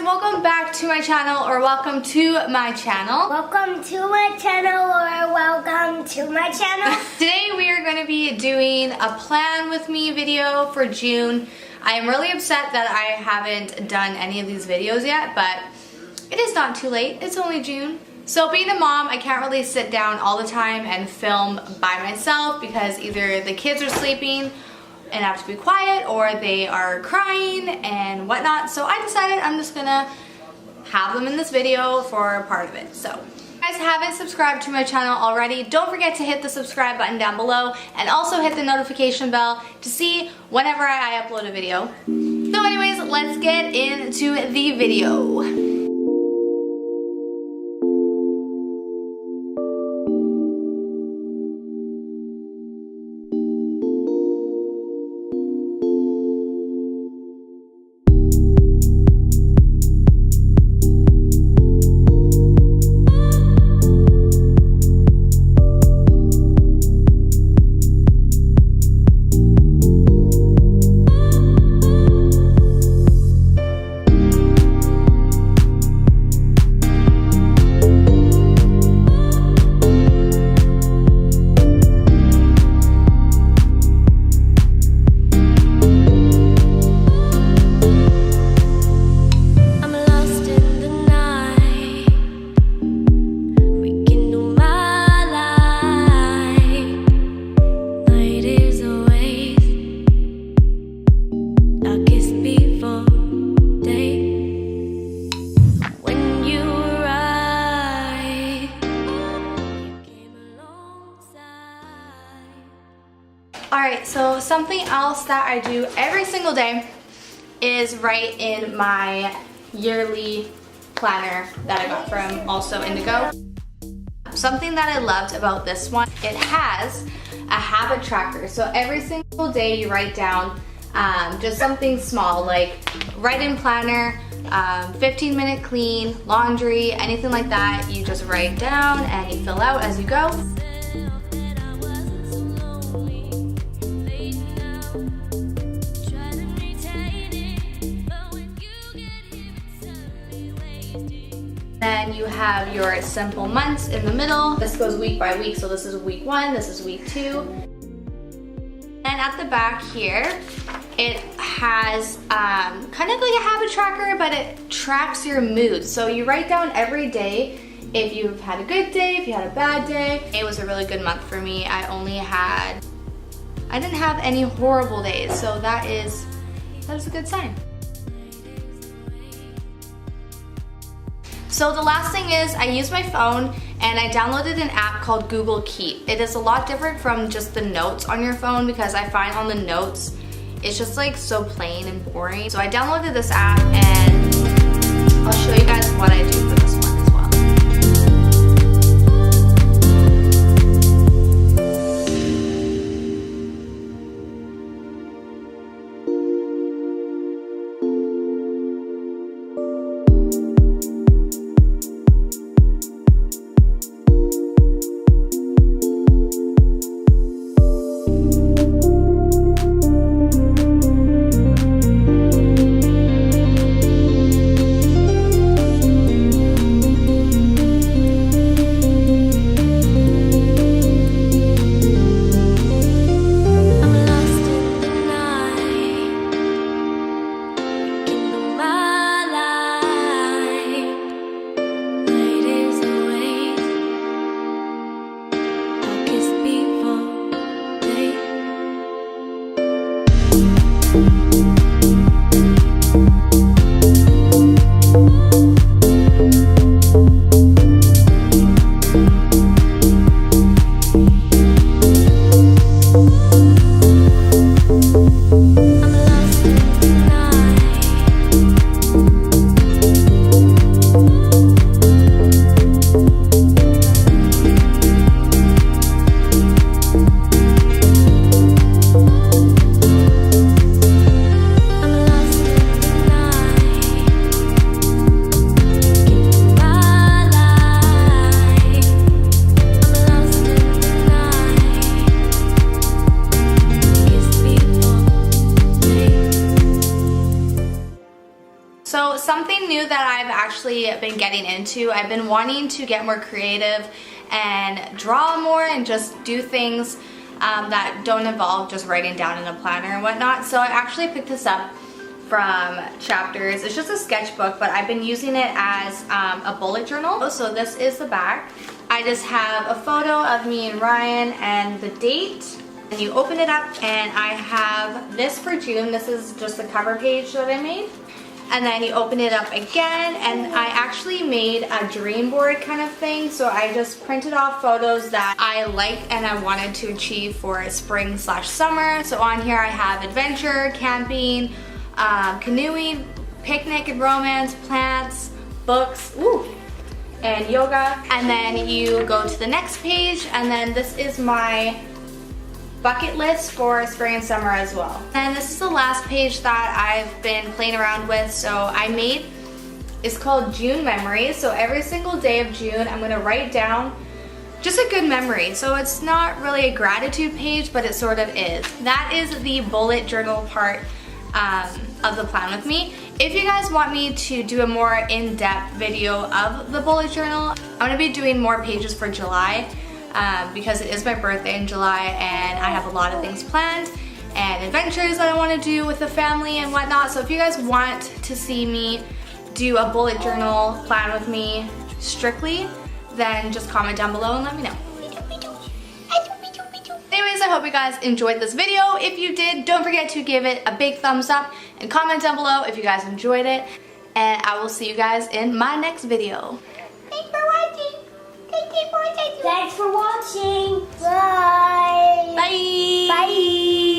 welcome back to my channel, or welcome to my channel. Welcome to my channel, or welcome to my channel. Today we are going to be doing a plan with me video for June. I am really upset that I haven't done any of these videos yet, but it is not too late. It's only June. So being a mom, I can't really sit down all the time and film by myself because either the kids are sleeping and I have to be quiet, or they are crying and whatnot. So I decided I'm just gonna have them in this video for part of it. So if you guys haven't subscribed to my channel already, don't forget to hit the subscribe button down below and also hit the notification bell to see whenever I upload a video. So anyways, let's get into the video. Alright, so something else that I do every single day is write in my yearly planner that I got from also Indigo. Something that I loved about this one, it has a habit tracker. So every single day you write down just something small, like write in planner, 15-minute clean, laundry, anything like that. You just write down and you fill out as you go. Then you have your simple months in the middle. This goes week by week, so this is week 1, this is week 2. And at the back here, it has kind of like a habit tracker, but it tracks your mood. So you write down every day if you've had a good day, if you had a bad day. It was a really good month for me. I didn't have any horrible days, so that is a good sign. So the last thing is I use my phone and I downloaded an app called Google Keep. It is a lot different from just the notes on your phone because I find on the notes it's just like so plain and boring. So I downloaded this app and I'll show you guys what I do for this one as well. something new that I've actually been getting into, I've been wanting to get more creative and draw more and just do things that don't involve just writing down in a planner and whatnot. So I actually picked this up from Chapters. It's just a sketchbook, but I've been using it as a bullet journal. So this is the back. I just have a photo of me and Ryan and the date. And you open it up and I have this for June. This is just the cover page that I made. And then you open it up again, and I actually made a dream board kind of thing. So I just printed off photos that I liked and I wanted to achieve for spring/summer. So on here I have adventure, camping, canoeing, picnic and romance, plants, books, and yoga. And then you go to the next page, and then this is my bucket list for spring and summer as well. And this is the last page that I've been playing around with. So I made, it's called June Memories. So every single day of June, I'm gonna write down just a good memory. So it's not really a gratitude page, but it sort of is. That is the bullet journal part of the plan with me. If you guys want me to do a more in-depth video of the bullet journal, I'm gonna be doing more pages for July. Because it is my birthday in July and I have a lot of things planned and adventures that I want to do with the family and whatnot. So if you guys want to see me do a bullet journal plan with me strictly, then just comment down below and let me know. Anyways, I hope you guys enjoyed this video. If you did, don't forget to give it a big thumbs up and comment down below if you guys enjoyed it. And I will see you guys in my next video. Thanks for watching. Thanks for watching. Bye. Bye. Bye.